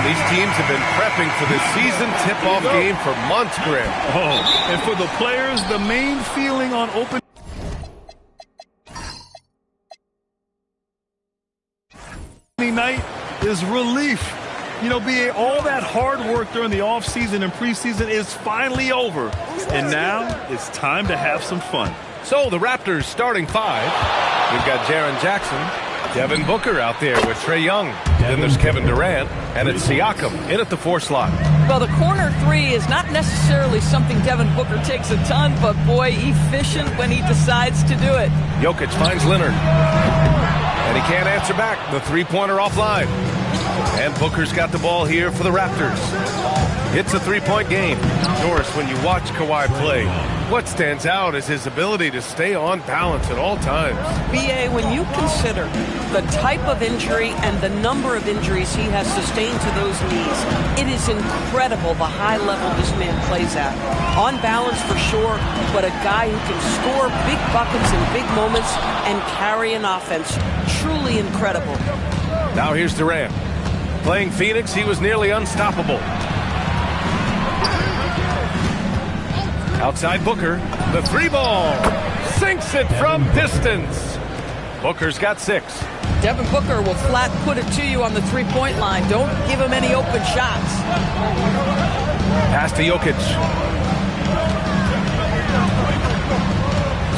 These teams have been prepping for this season tip-off game for months, Graham. Oh, and for the players, the main feeling on opening night is relief. You know, BA, all that hard work during the offseason and preseason is finally over. And now it's time to have some fun. So the Raptors starting five. We've got Jaren Jackson, Devin Booker out there with Trae Young. Then there's Kevin Durant, and it's Siakam in at the 4 slot. Well, the corner three is not necessarily something Devin Booker takes a ton, but boy, efficient when he decides to do it. Jokic finds Leonard, and he can't answer back. The three-pointer offline. And Booker's got the ball here for the Raptors. It's a three-point game. Doris, when you watch Kawhi play, what stands out is his ability to stay on balance at all times. BA, when you consider the type of injury and the number of injuries he has sustained to those knees, it is incredible the high level this man plays at. On balance for sure, but a guy who can score big buckets in big moments and carry an offense. Truly incredible. Now here's Durant. Playing Phoenix, he was nearly unstoppable. Outside Booker, the three ball. Sinks it from distance. Booker's got 6. Devin Booker will flat put it to you on the three-point line. Don't give him any open shots. Pass to Jokic.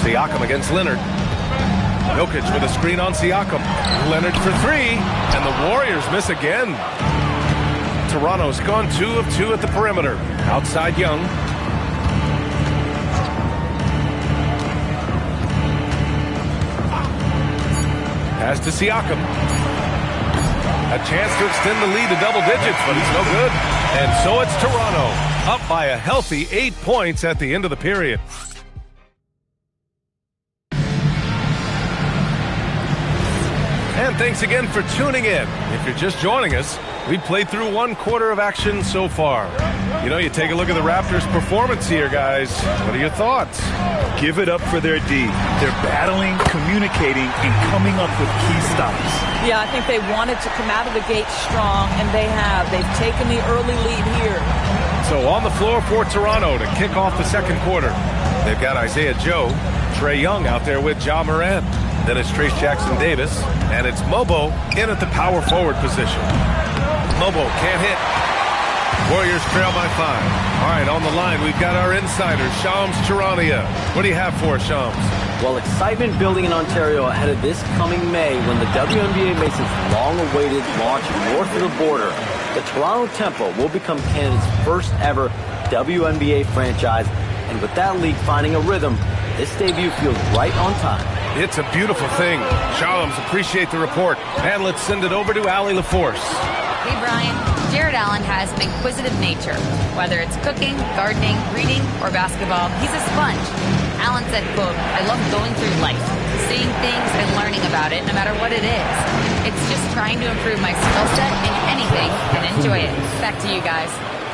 Siakam against Leonard. Jokic with a screen on Siakam. Leonard for 3, and the Warriors miss again. Toronto's gone 2 of 2 at the perimeter. Outside Young. Pass to Siakam. A chance to extend the lead to double digits, but he's no good. And so it's Toronto, up by a healthy 8 points at the end of the period. And thanks again for tuning in. If you're just joining us, we've played through 1 quarter of action so far. You know, you take a look at the Raptors' performance here, guys. What are your thoughts? Give it up for their D. They're battling, communicating, and coming up with key stops. Yeah, I think they wanted to come out of the gate strong, and they have. They've taken the early lead here. So on the floor for Toronto to kick off the second quarter, they've got Isaiah Joe, Trae Young out there with Ja Morant. Then it's Trace Jackson-Davis, and it's Mobo in at the power forward position. Mobo can't hit. Warriors trail by 5. All right, on the line, we've got our insider, Shams Charania. What do you have for us, Shams? Well, excitement building in Ontario ahead of this coming May when the WNBA makes its long-awaited launch north of the border. The Toronto Tempo will become Canada's first ever WNBA franchise, and with that league finding a rhythm, this debut feels right on time. It's a beautiful thing. Shams, appreciate the report. And let's send it over to Allie LaForce. Hey, Brian. Jared Allen has an inquisitive nature. Whether it's cooking, gardening, reading, or basketball, he's a sponge. Allen said, quote, "I love going through life, seeing things and learning about it no matter what it is. It's just trying to improve my skill set in anything and enjoy it." Back to you guys.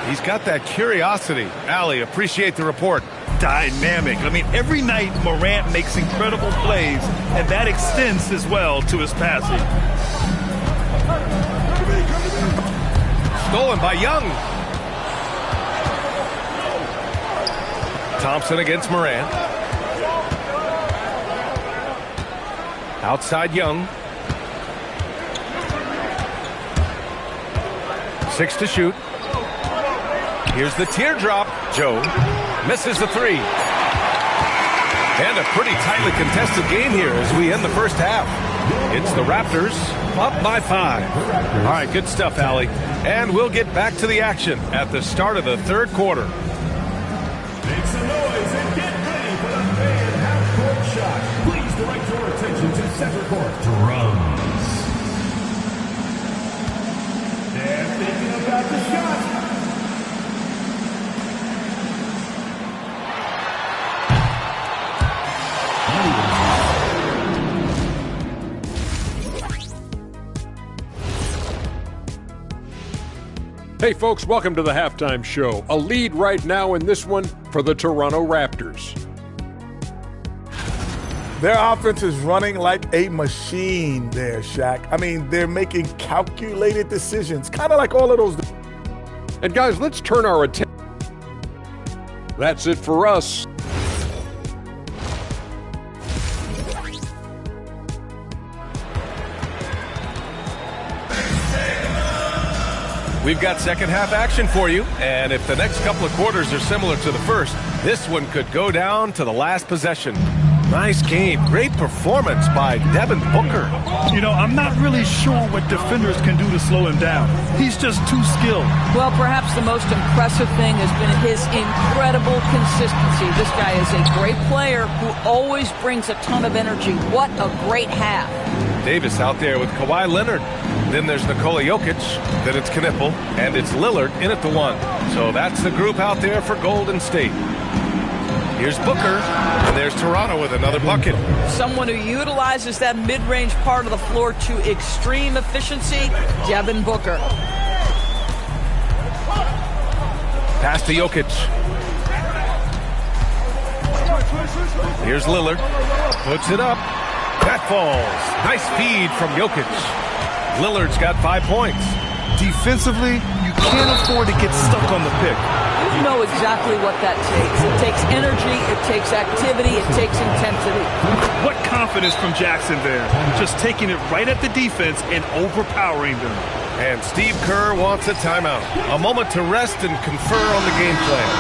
He's got that curiosity. Allie, appreciate the report. Dynamic. I mean, every night Morant makes incredible plays, and that extends as well to his passing. Stolen by Young. Thompson against Morant. Outside Young. 6 to shoot. Here's the teardrop. Joe misses the 3. And a pretty tightly contested game here as we end the first half. It's the Raptors up by 5. All right, good stuff, Allie. And we'll get back to the action at the start of the third quarter. Make some noise and get ready for the main half-court shot. Please direct your attention to center court. Drums. They're thinking about the shot. Hey folks, welcome to the Halftime Show. A lead right now in this one for the Toronto Raptors. Their offense is running like a machine there, Shaq. I mean, they're making calculated decisions, kind of like all of those. And guys, let's turn our attention. That's it for us. We've got second half action for you, and if the next couple of quarters are similar to the first, this one could go down to the last possession. Nice game. Great performance by Devin Booker. You know, I'm not really sure what defenders can do to slow him down. He's just too skilled. Well, perhaps the most impressive thing has been his incredible consistency. This guy is a great player who always brings a ton of energy. What a great half. Davis out there with Kawhi Leonard. Then there's Nikola Jokic. Then it's Knipple. And it's Lillard in at the 1. So that's the group out there for Golden State. Here's Booker, and there's Toronto with another bucket. Someone who utilizes that mid-range part of the floor to extreme efficiency, Devin Booker. Pass to Jokic. Here's Lillard. Puts it up. That falls. Nice feed from Jokic. Lillard's got 5 points. Defensively, you can't afford to get stuck on the pick. You know exactly what that takes. It takes energy, it takes activity, it takes intensity. What confidence from Jackson there. Just taking it right at the defense and overpowering them. And Steve Kerr wants a timeout. A moment to rest and confer on the game plan.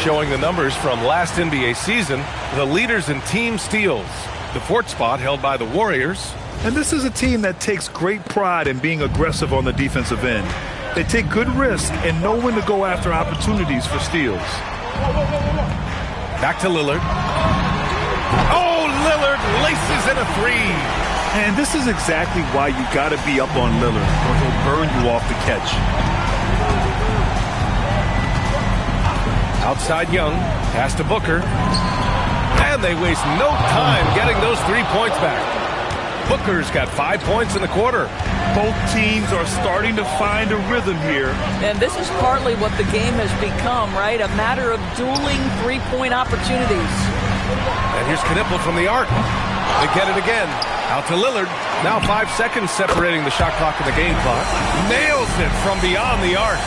Showing the numbers from last NBA season, the leaders in team steals. The 4th spot held by the Warriors. And this is a team that takes great pride in being aggressive on the defensive end. They take good risks and know when to go after opportunities for steals. Back to Lillard. Oh, Lillard laces in a 3. And this is exactly why you got to be up on Lillard, or he'll burn you off the catch. Outside Young. Pass to Booker. And they waste no time getting those 3 points back. Booker's got 5 points in the quarter. Both teams are starting to find a rhythm here. And this is partly what the game has become, right? A matter of dueling 3-point opportunities. And here's Knipple from the arc. They get it again. Out to Lillard. Now 5 seconds separating the shot clock and the game clock. Nails it from beyond the arc.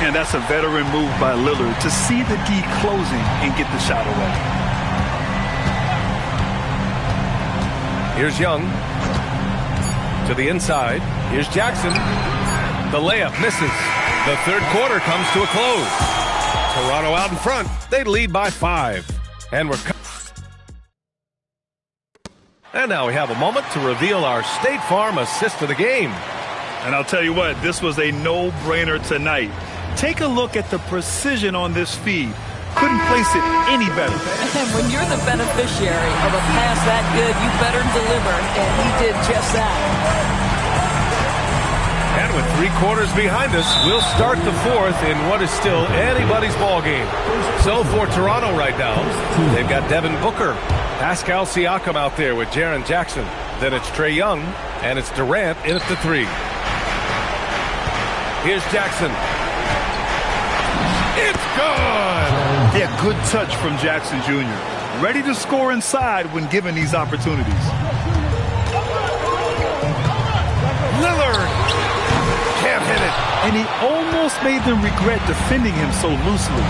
And that's a veteran move by Lillard to see the D closing and get the shot away. Here's Young. To the inside. Here's Jackson. The layup misses. The third quarter comes to a close. Toronto out in front. They lead by 5. And now we have a moment to reveal our State Farm assist of the game. And I'll tell you what, this was a no-brainer tonight. Take a look at the precision on this feed. Couldn't place it any better. And when you're the beneficiary of a pass that good, you better deliver, and he did just that. And with 3 quarters behind us, we'll start the 4th in what is still anybody's ball game. So for Toronto right now, they've got Devin Booker, Pascal Siakam out there with Jaren Jackson. Then it's Trae Young, and it's Durant in at the 3. Here's Jackson. It's good! Yeah, good touch from Jackson Jr. Ready to score inside when given these opportunities. Lillard can't hit it. And he almost made them regret defending him so loosely.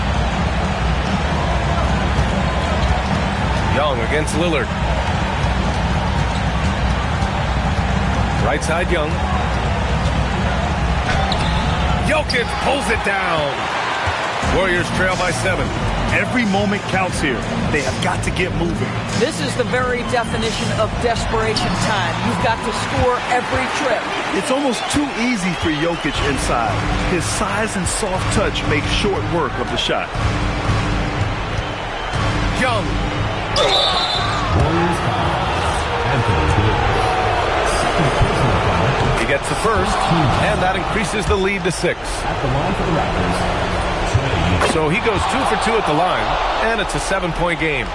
Young against Lillard. Right side Young. Jokic pulls it down. Warriors trail by 7. Every moment counts here. They have got to get moving. This is the very definition of desperation time. You've got to score every trip. It's almost too easy for Jokic inside. His size and soft touch make short work of the shot. Young. He gets the first, and that increases the lead to 6. So he goes 2 for 2 at the line, and it's a 7-point game.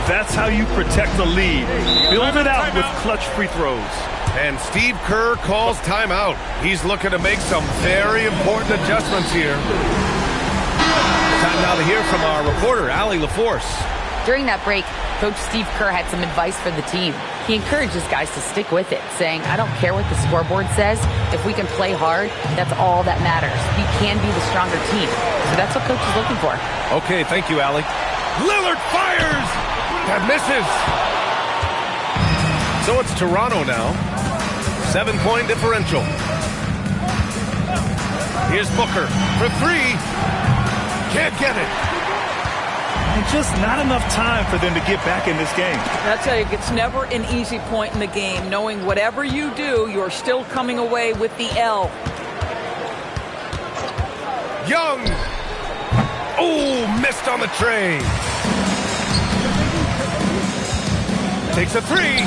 That's how you protect the lead. Build it out with clutch free throws. And Steve Kerr calls timeout. He's looking to make some very important adjustments here. Time now to hear from our reporter, Allie LaForce. During that break, Coach Steve Kerr had some advice for the team. He encourages guys to stick with it, saying, I don't care what the scoreboard says. If we can play hard, that's all that matters. We can be the stronger team. So that's what Coach is looking for. Okay, thank you, Allie. Lillard fires! That misses. So it's Toronto now. 7-point differential. Here's Booker for three. Can't get it. And just not enough time for them to get back in this game. I'll tell you, it's never an easy point in the game, knowing whatever you do, you're still coming away with the L. Young. Oh, missed on the tray. Takes a three.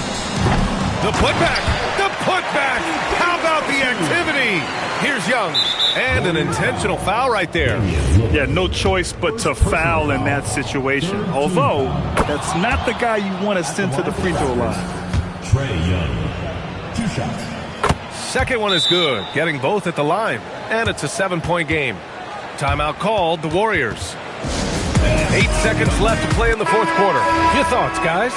The putback. The putback. How about the activity? Here's Young. And an intentional foul right there. Yeah, no choice but to foul in that situation. Although, that's not the guy you want to send to the free throw line. Trae Young. 2 shots. Second one is good. Getting both at the line. And it's a 7-point game. Timeout called, the Warriors. 8 seconds left to play in the fourth quarter. Your thoughts, guys?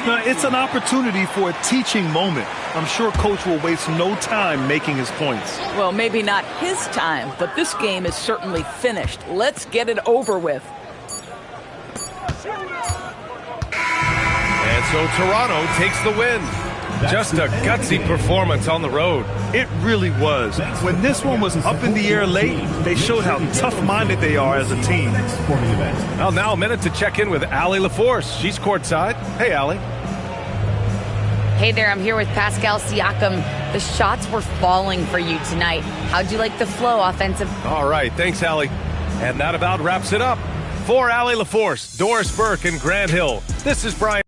Now, it's an opportunity for a teaching moment. I'm sure Coach will waste no time making his points. Well, maybe not his time, but this game is certainly finished. Let's get it over with. And so Toronto takes the win. Just a gutsy performance on the road. It really was. When this one was up in the air late, they showed how tough-minded they are as a team. Well, now a minute to check in with Allie LaForce. She's courtside. Hey, Allie. Hey there, I'm here with Pascal Siakam. The shots were falling for you tonight. How'd you like the flow offensive? All right, thanks, Allie. And that about wraps it up. For Allie LaForce, Doris Burke, and Grant Hill, this is Brian.